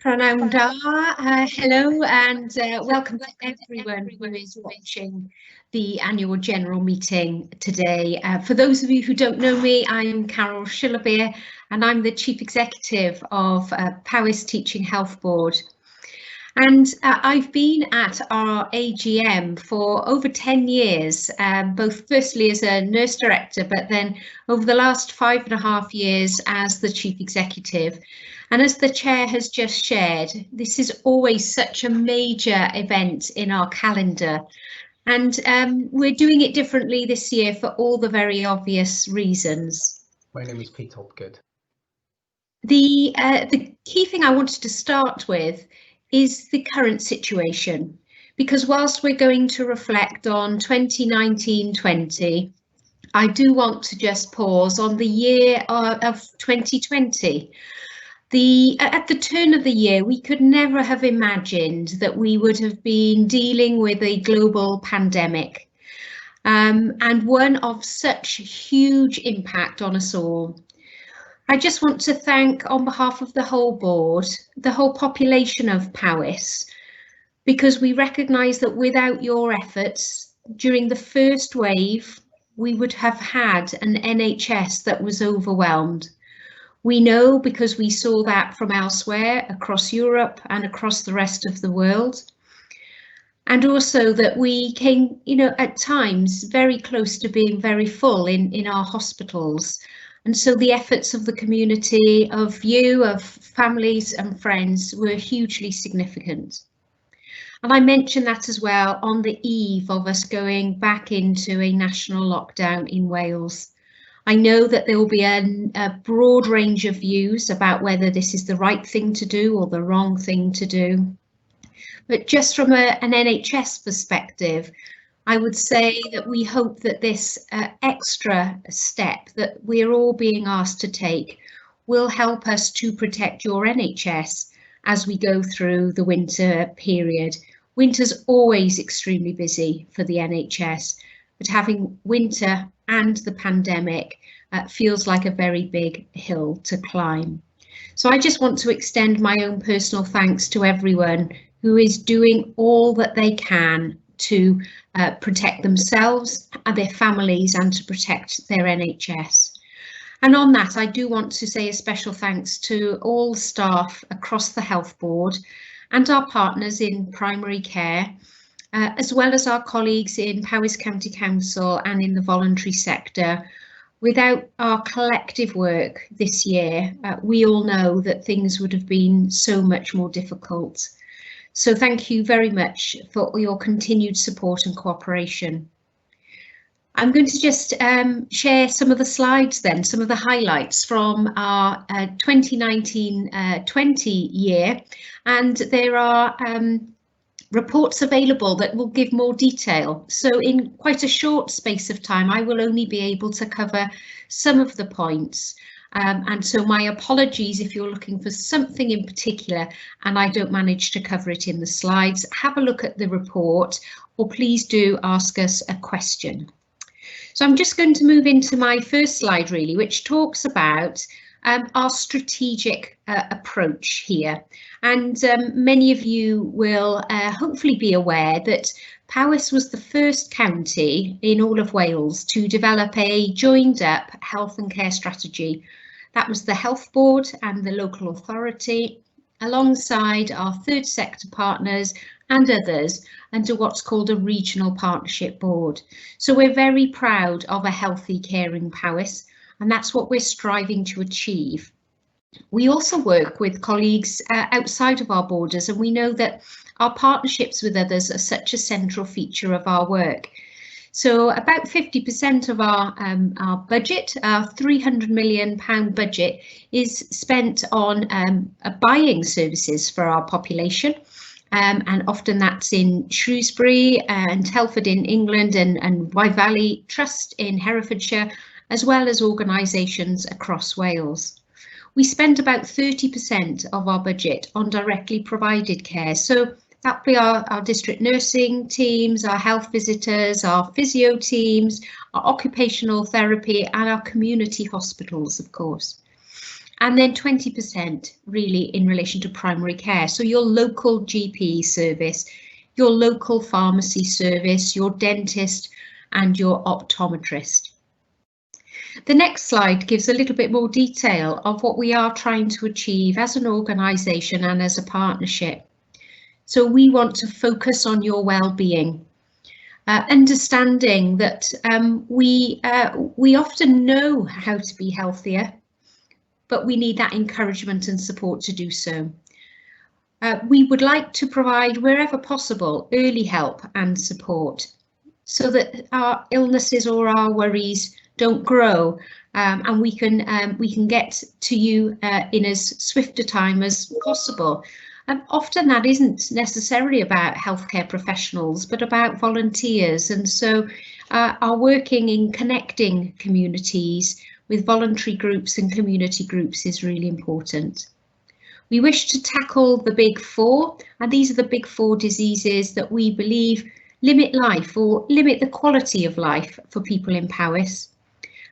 Pranamda. Hello and welcome to everyone who is watching the annual general meeting today. For those of you who don't know me, I'm Carol Shillabeer and I'm the Chief Executive of Powys Teaching Health Board. And I've been at our AGM for over 10 years, both firstly as a nurse director, but then over the last 5.5 years as the Chief Executive. And as the chair has just shared, this is always such a major event in our calendar. And we're doing it differently this year for all the very obvious reasons. My name is Pete Hopgood. The key thing I wanted to start with is the current situation, because whilst we're going to reflect on 2019-20, I do want to just pause on the year of 2020. At the turn of the year, we could never have imagined that we would have been dealing with a global pandemic, and one of such huge impact on us all. I just want to thank, on behalf of the whole board, the whole population of Powys, because we recognise that without your efforts during the first wave, we would have had an NHS that was overwhelmed. We know because we saw that from elsewhere across Europe and across the rest of the world. And also that we came, at times very close to being very full in our hospitals. And so the efforts of the community, of you, of families and friends were hugely significant. And I mentioned that as well on the eve of us going back into a national lockdown in Wales. I know that there will be a broad range of views about whether this is the right thing to do or the wrong thing to do. But just from an NHS perspective, I would say that we hope that this extra step that we're all being asked to take will help us to protect your NHS as we go through the winter period. Winter's always extremely busy for the NHS, but having winter and the pandemic feels like a very big hill to climb. So I just want to extend my own personal thanks to everyone who is doing all that they can to protect themselves and their families and to protect their NHS. And on that, I do want to say a special thanks to all staff across the Health Board and our partners in primary care, as well as our colleagues in Powys County Council and in the voluntary sector. Without our collective work this year, we all know that things would have been so much more difficult. So thank you very much for your continued support and cooperation. I'm going to just share some of the slides then, some of the highlights from our 2019-20 year, and there are reports available that will give more detail. So in quite a short space of time, I will only be able to cover some of the points. And so my apologies if you're looking for something in particular and I don't manage to cover it in the slides. Have a look at the report or please do ask us a question. So I'm just going to move into my first slide really, which talks about our strategic approach here. And many of you will hopefully be aware that Powys was the first county in all of Wales to develop a joined up health and care strategy. That was the Health Board and the local authority, alongside our third sector partners and others under what's called a regional partnership board. So we're very proud of a healthy, caring Powys, and that's what we're striving to achieve. We also work with colleagues outside of our borders, and we know that our partnerships with others are such a central feature of our work. So about 50% of our budget, our £300 million budget, is spent on buying services for our population. And often that's in Shrewsbury and Telford in England and Wye Valley Trust in Herefordshire, as well as organisations across Wales. We spend about 30% of our budget on directly provided care. So that'll be our district nursing teams, our health visitors, our physio teams, our occupational therapy and our community hospitals, of course. And then 20% really in relation to primary care. So your local GP service, your local pharmacy service, your dentist and your optometrist. The next slide gives a little bit more detail of what we are trying to achieve as an organisation and as a partnership. So we want to focus on your well-being, understanding that we often know how to be healthier, but we need that encouragement and support to do so. We would like to provide, wherever possible, early help and support so that our illnesses or our worries don't grow, and we can get to you in as swift a time as possible. And often that isn't necessarily about healthcare professionals, but about volunteers. And so our working in connecting communities with voluntary groups and community groups is really important. We wish to tackle the big four, and these are the big four diseases that we believe limit life or limit the quality of life for people in Powys.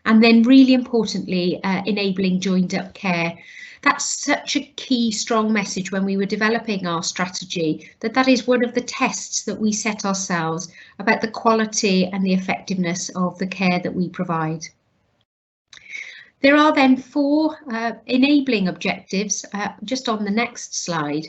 And then really importantly, enabling joined up care. That's such a key, strong message when we were developing our strategy, that is one of the tests that we set ourselves about the quality and the effectiveness of the care that we provide. There are then 4 enabling objectives just on the next slide,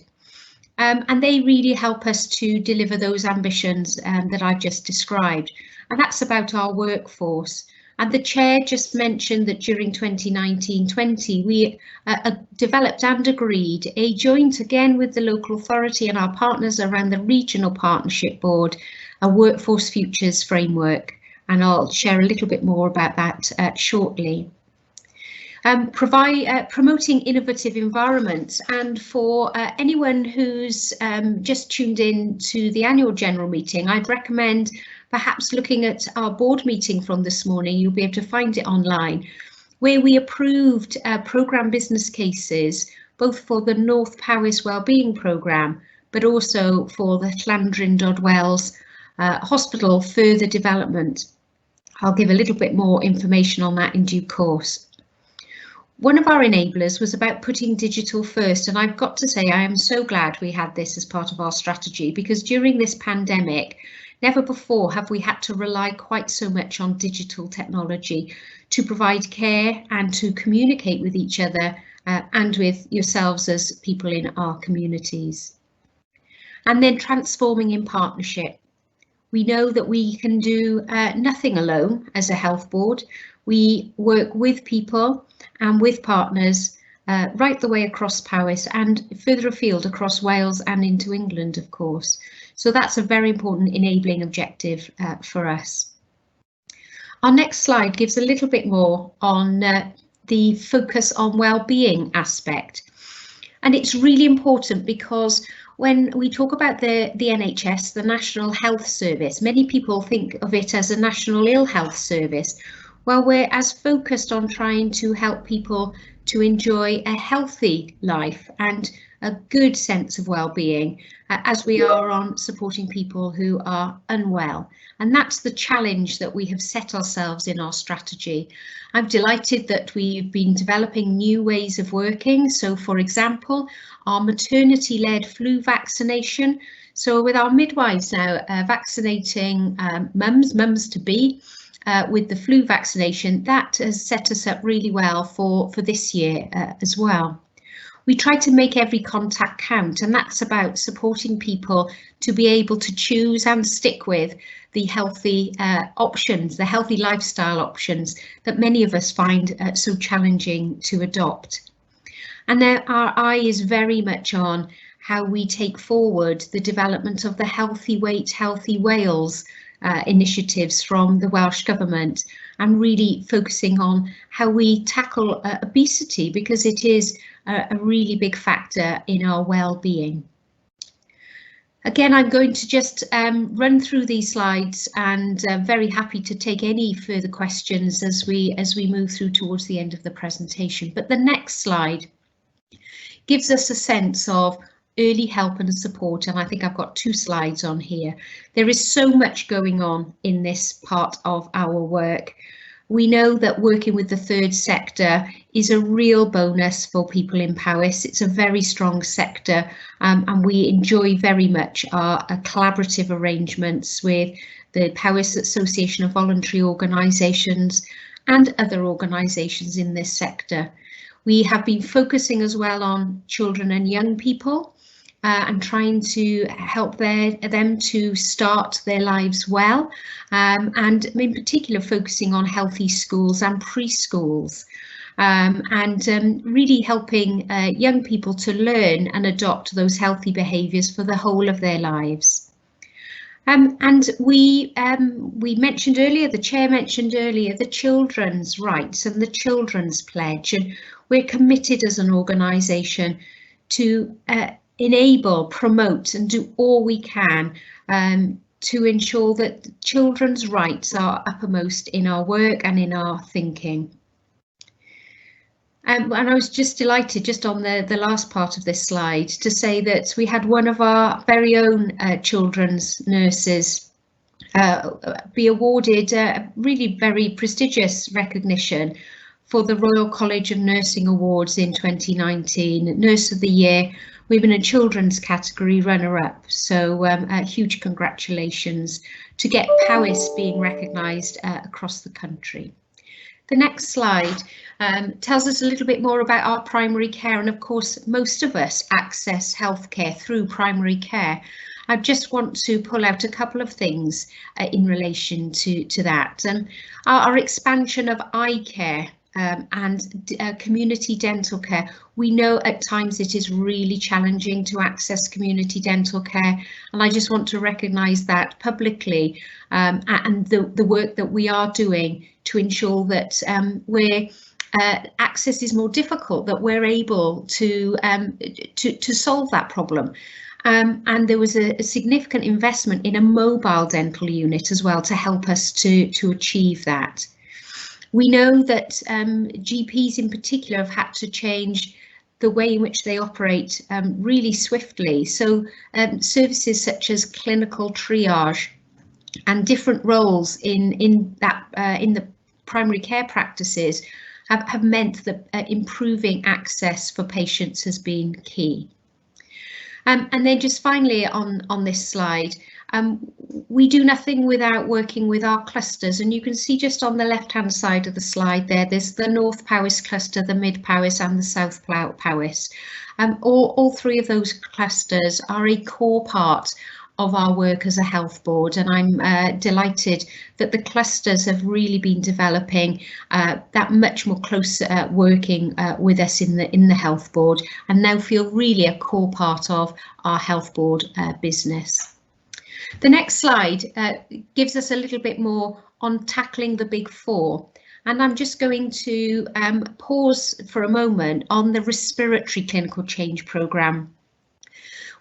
and they really help us to deliver those ambitions that I've just described, and that's about our workforce. And the chair just mentioned that during 2019-20 we developed and agreed a joint, again with the local authority and our partners around the regional partnership board, a workforce futures framework, and I'll share a little bit more about that shortly. Promoting innovative environments, and for anyone who's just tuned in to the annual general meeting, I'd recommend perhaps looking at our board meeting from this morning. You'll be able to find it online, where we approved programme business cases, both for the North Powys Wellbeing programme, but also for the Llandrindod Hospital further development. I'll give a little bit more information on that in due course. One of our enablers was about putting digital first, and I've got to say I am so glad we had this as part of our strategy, because during this pandemic, never before have we had to rely quite so much on digital technology to provide care and to communicate with each other and with yourselves as people in our communities. And then transforming in partnership. We know that we can do nothing alone as a health board. We work with people and with partners right the way across Powys and further afield across Wales and into England, of course. So that's a very important enabling objective for us. Our next slide gives a little bit more on the focus on well-being aspect. And it's really important because when we talk about the NHS, the National Health Service, many people think of it as a National Ill Health Service. Well, we're as focused on trying to help people to enjoy a healthy life and a good sense of well-being as we are on supporting people who are unwell. And that's the challenge that we have set ourselves in our strategy. I'm delighted that we've been developing new ways of working. So, for example, our maternity-led flu vaccination. So with our midwives now vaccinating mums to be with the flu vaccination, that has set us up really well for this year as well. We try to make every contact count, and that's about supporting people to be able to choose and stick with the healthy options, the healthy lifestyle options that many of us find so challenging to adopt. And now our eye is very much on how we take forward the development of the Healthy Weight, Healthy Wales initiatives from the Welsh Government, and really focusing on how we tackle obesity, because it is a really big factor in our well-being. Again, I'm going to just run through these slides, and very happy to take any further questions as we move through towards the end of the presentation. But the next slide gives us a sense of early help and support, and I think I've got 2 slides on here. There is so much going on in this part of our work. We know that working with the third sector is a real bonus for people in Powys. It's a very strong sector, and we enjoy very much our collaborative arrangements with the Powys Association of Voluntary Organisations and other organisations in this sector. We have been focusing as well on children and young people and trying to help them to start their lives well, and in particular focusing on healthy schools and preschools, and really helping young people to learn and adopt those healthy behaviours for the whole of their lives. And we mentioned earlier, the chair mentioned earlier, the children's rights and the children's pledge, and we're committed as an organisation to enable, promote and do all we can to ensure that children's rights are uppermost in our work and in our thinking. And I was just delighted, just on the last part of this slide, to say that we had one of our very own children's nurses be awarded a really very prestigious recognition for the Royal College of Nursing Awards in 2019, Nurse of the Year, Women and Children's category runner-up. So huge congratulations to get Powys being recognised across the country. The next slide tells us a little bit more about our primary care, and of course most of us access healthcare through primary care. I just want to pull out a couple of things in relation to that, and our expansion of eye care and community dental care. We know at times it is really challenging to access community dental care, and I just want to recognise that publicly, and the work that we are doing to ensure that where access is more difficult, that we're able to solve that problem. And there was a significant investment in a mobile dental unit as well to help us to achieve that. We know that GPs in particular have had to change the way in which they operate really swiftly. So services such as clinical triage and different roles in the primary care practices have meant that improving access for patients has been key. And then just finally on this slide, we do nothing without working with our clusters, and you can see just on the left hand side of the slide there's the North Powys cluster, the Mid Powys and the South Powys. All three of those clusters are a core part of our work as a health board, and I'm delighted that the clusters have really been developing that much more close working with us in the health board, and now feel really a core part of our health board business. The next slide gives us a little bit more on tackling the big four, and I'm just going to pause for a moment on the respiratory clinical change programme.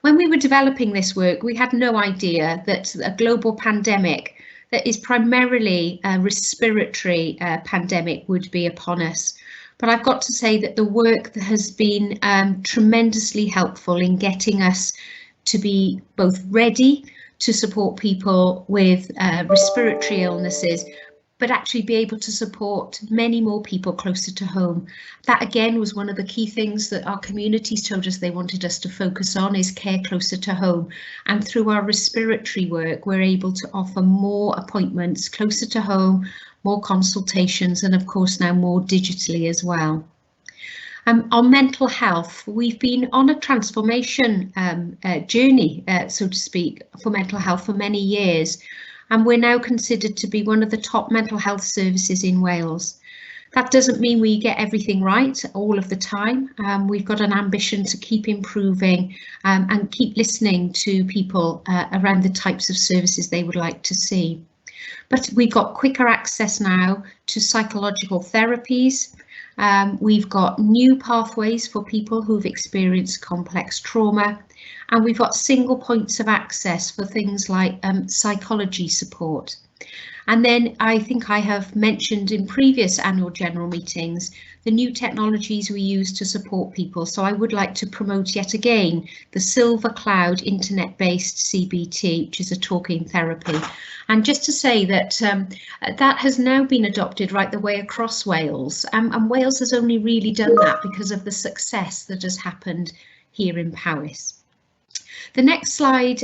When we were developing this work, we had no idea that a global pandemic that is primarily a respiratory pandemic would be upon us. But I've got to say that the work that has been tremendously helpful in getting us to be both ready to support people with respiratory illnesses, but actually be able to support many more people closer to home. That again was one of the key things that our communities told us they wanted us to focus on, is care closer to home. And through our respiratory work, we're able to offer more appointments closer to home, more consultations, and of course now more digitally as well. On mental health, we've been on a transformation journey, so to speak, for mental health for many years. And we're now considered to be one of the top mental health services in Wales. That doesn't mean we get everything right all of the time. We've got an ambition to keep improving and keep listening to people around the types of services they would like to see. But we've got quicker access now to psychological therapies. We've got new pathways for people who've experienced complex trauma. And we've got single points of access for things like psychology support. And then I think I have mentioned in previous annual general meetings the new technologies we use to support people. So I would like to promote yet again the Silver Cloud internet-based CBT, which is a talking therapy. And just to say that that has now been adopted right the way across Wales, and Wales has only really done that because of the success that has happened here in Powys. The next slide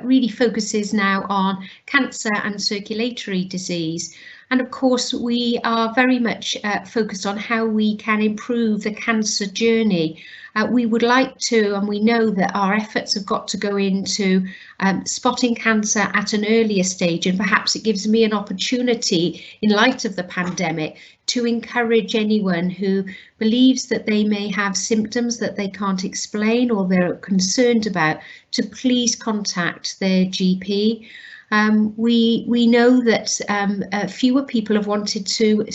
really focuses now on cancer and circulatory disease. And of course, we are very much focused on how we can improve the cancer journey. We would like to, and we know that our efforts have got to go into spotting cancer at an earlier stage, and perhaps it gives me an opportunity in light of the pandemic to encourage anyone who believes that they may have symptoms that they can't explain or they're concerned about to please contact their GP. We know that fewer people have wanted to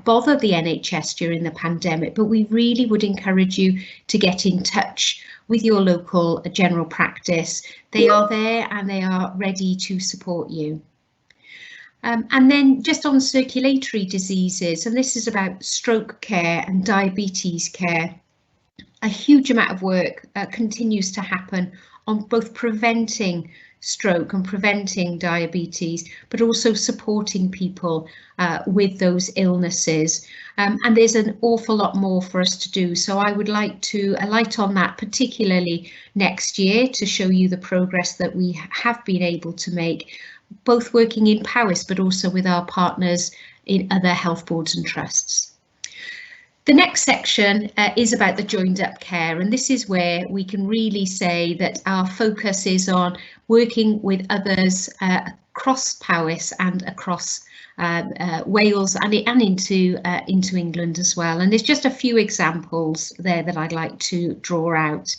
bother the NHS during the pandemic, but we really would encourage you to get in touch with your local general practice. They are there and they are ready to support you. And then just on circulatory diseases, and this is about stroke care and diabetes care, a huge amount of work continues to happen on both preventing stroke and preventing diabetes, but also supporting people with those illnesses. And there's an awful lot more for us to do. So I would like to alight on that, particularly next year, to show you the progress that we have been able to make, both working in Powys, but also with our partners in other health boards and trusts. The next section is about the joined up care, and this is where we can really say that our focus is on working with others across Powys and across Wales and into England as well. And there's just a few examples there that I'd like to draw out.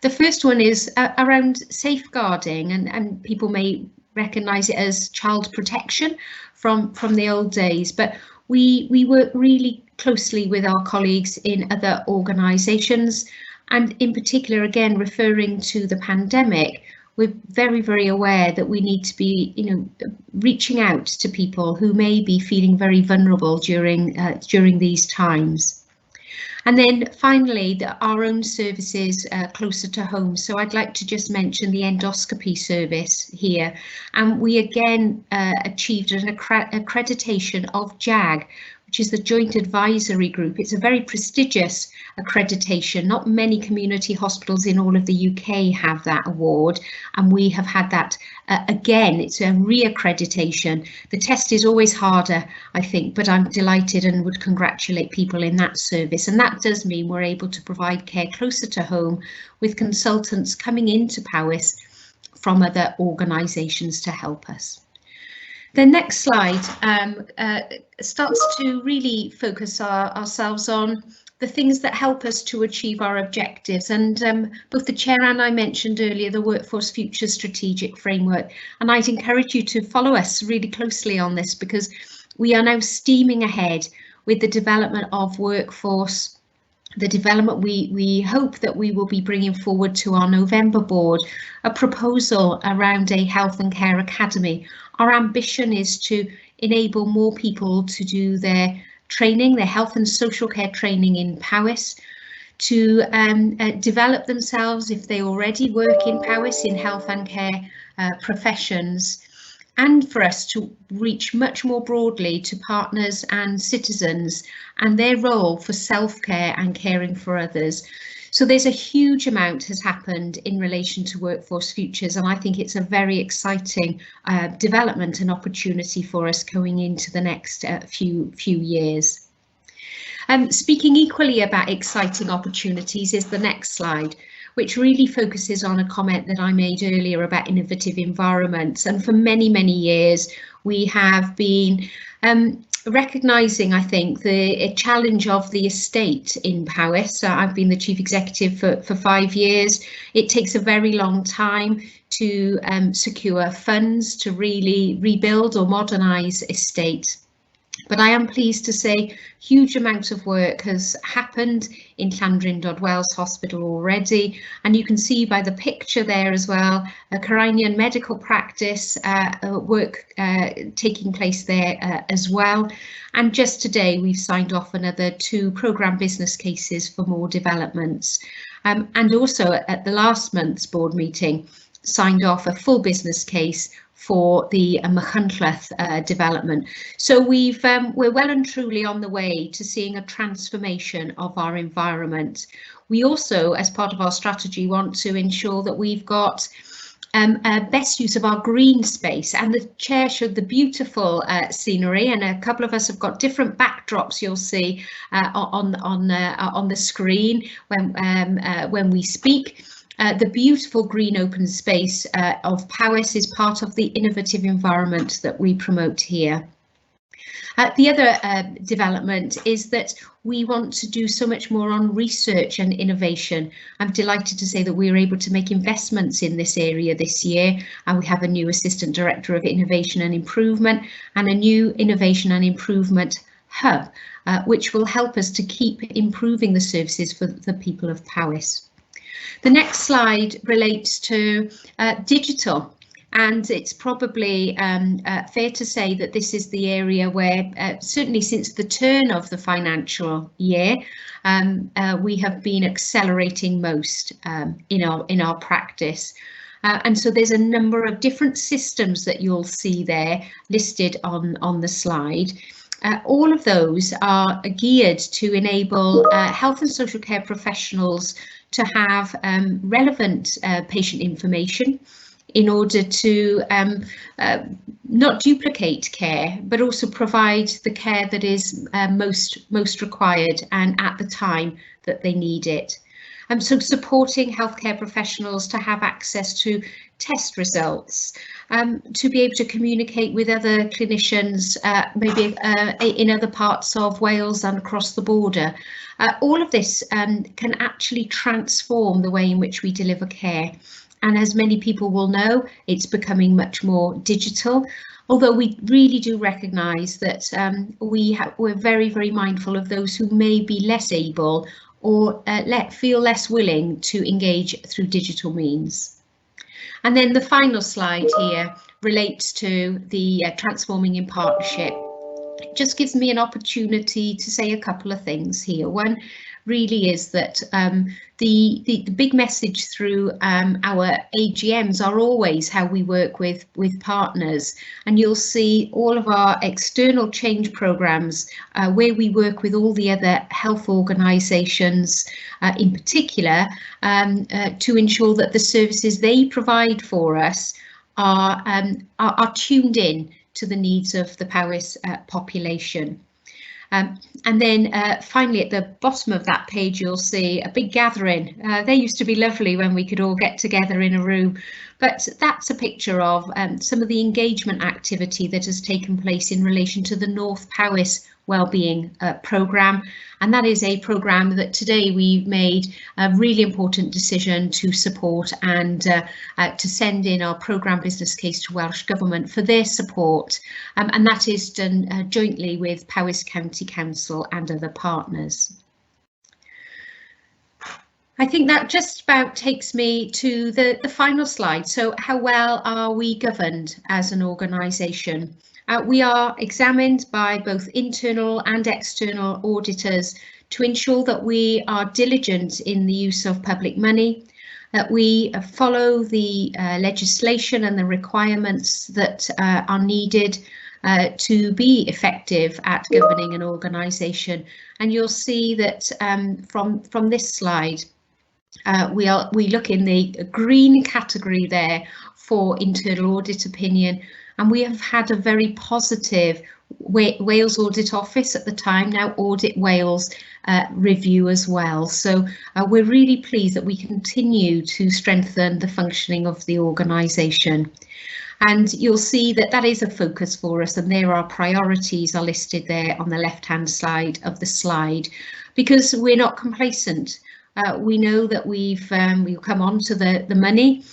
The first one is around safeguarding, and people may recognise it as child protection from the old days, but we work really closely with our colleagues in other organisations, and in particular, again, referring to the pandemic, we're very, very aware that we need to be, reaching out to people who may be feeling very vulnerable during these times. And then finally, our own services closer to home. So I'd like to just mention the endoscopy service here. And we again achieved an accreditation of JAG, which is the Joint Advisory Group. It's a very prestigious accreditation. Not many community hospitals in all of the UK have that award, and we have had that again. It's a re-accreditation. The test is always harder, I think, but I'm delighted and would congratulate people in that service. And that does mean we're able to provide care closer to home with consultants coming into Powys from other organisations to help us. The next slide starts to really focus ourselves on the things that help us to achieve our objectives. And both the chair and I mentioned earlier the Workforce Future Strategic Framework. And I'd encourage you to follow us really closely on this, because we are now steaming ahead with the development of workforce. The development we hope that we will be bringing forward to our November board, a proposal around a health and care academy. Our ambition is to enable more people to do their training, their health and social care training in Powys, to develop themselves if they already work in Powys in health and care professions, and for us to reach much more broadly to partners and citizens and their role for self-care and caring for others. So there's a huge amount has happened in relation to Workforce Futures, and I think it's a very exciting development and opportunity for us going into the next few years. Speaking equally about exciting opportunities is the next slide, which really focuses on a comment that I made earlier about innovative environments. And for many, many years, we have been recognising, I think, the challenge of the estate in Powys. I've been the chief executive for 5 years. It takes a very long time to secure funds to really rebuild or modernise estate. But I am pleased to say huge amounts of work has happened in Llandrindod Hospital already, and you can see by the picture there as well, a Coranian medical practice work taking place there as well. And just today we've signed off another 2 programme business cases for more developments. And also at the last month's board meeting, signed off a full business case for the Machynlleth development. So we're well and truly on the way to seeing a transformation of our environment. We also, as part of our strategy, want to ensure that we've got best use of our green space, and the chair showed the beautiful scenery, and a couple of us have got different backdrops you'll see on the screen when we speak. The beautiful green open space of Powys is part of the innovative environment that we promote here. The other development is that we want to do so much more on research and innovation. I'm delighted to say that we were able to make investments in this area this year, and we have a new Assistant Director of Innovation and Improvement and a new Innovation and Improvement Hub, which will help us to keep improving the services for the people of Powys. The next slide relates to digital, and it's probably fair to say that this is the area where certainly since the turn of the financial year we have been accelerating most in our practice. And so there's a number of different systems that you'll see there listed on the slide. All of those are geared to enable health and social care professionals to have relevant patient information in order to not duplicate care, but also provide the care that is most required and at the time that they need it. So supporting healthcare professionals to have access to test results, to be able to communicate with other clinicians, maybe in other parts of Wales and across the border. All of this can actually transform the way in which we deliver care. And as many people will know, it's becoming much more digital, although we really do recognise that we're very, very mindful of those who may be less able or feel less willing to engage through digital means. And then the final slide here relates to the Transforming in Partnership. It just gives me an opportunity to say a couple of things here. One really is that the big message through our AGMs are always how we work with partners, and you'll see all of our external change programmes where we work with all the other health organisations in particular to ensure that the services they provide for us are tuned in to the needs of the Powys population. And then finally at the bottom of that page you'll see a big gathering. They used to be lovely when we could all get together in a room, but that's a picture of some of the engagement activity that has taken place in relation to the North Powys Wellbeing programme, and that is a programme that today we've made a really important decision to support and to send in our programme business case to Welsh Government for their support, and that is done jointly with Powys County Council and other partners. I think that just about takes me to the final slide. So how well are we governed as an organisation? We are examined by both internal and external auditors to ensure that we are diligent in the use of public money, that we follow the legislation and the requirements that are needed to be effective at governing an organisation. And you'll see that from this slide, we look in the green category there for internal audit opinion, and we have had a very positive Wales Audit Office at the time, now Audit Wales review as well. So we're really pleased that we continue to strengthen the functioning of the organisation. And you'll see that that is a focus for us, and there are priorities are listed there on the left-hand side of the slide, because we're not complacent. We know that we'll come on to the money.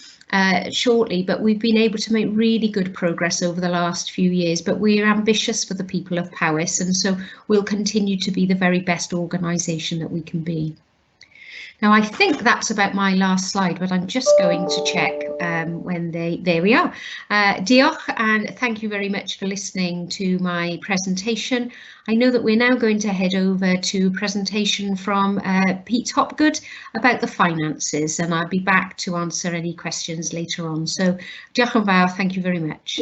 shortly, but we've been able to make really good progress over the last few years, but we're ambitious for the people of Powys, and so we'll continue to be the very best organisation that we can be. Now, I think that's about my last slide, but I'm just going to check there we are. Diolch, and thank you very much for listening to my presentation. I know that we're now going to head over to a presentation from Pete Hopgood about the finances, and I'll be back to answer any questions later on. So, diolch yn fawr, thank you very much.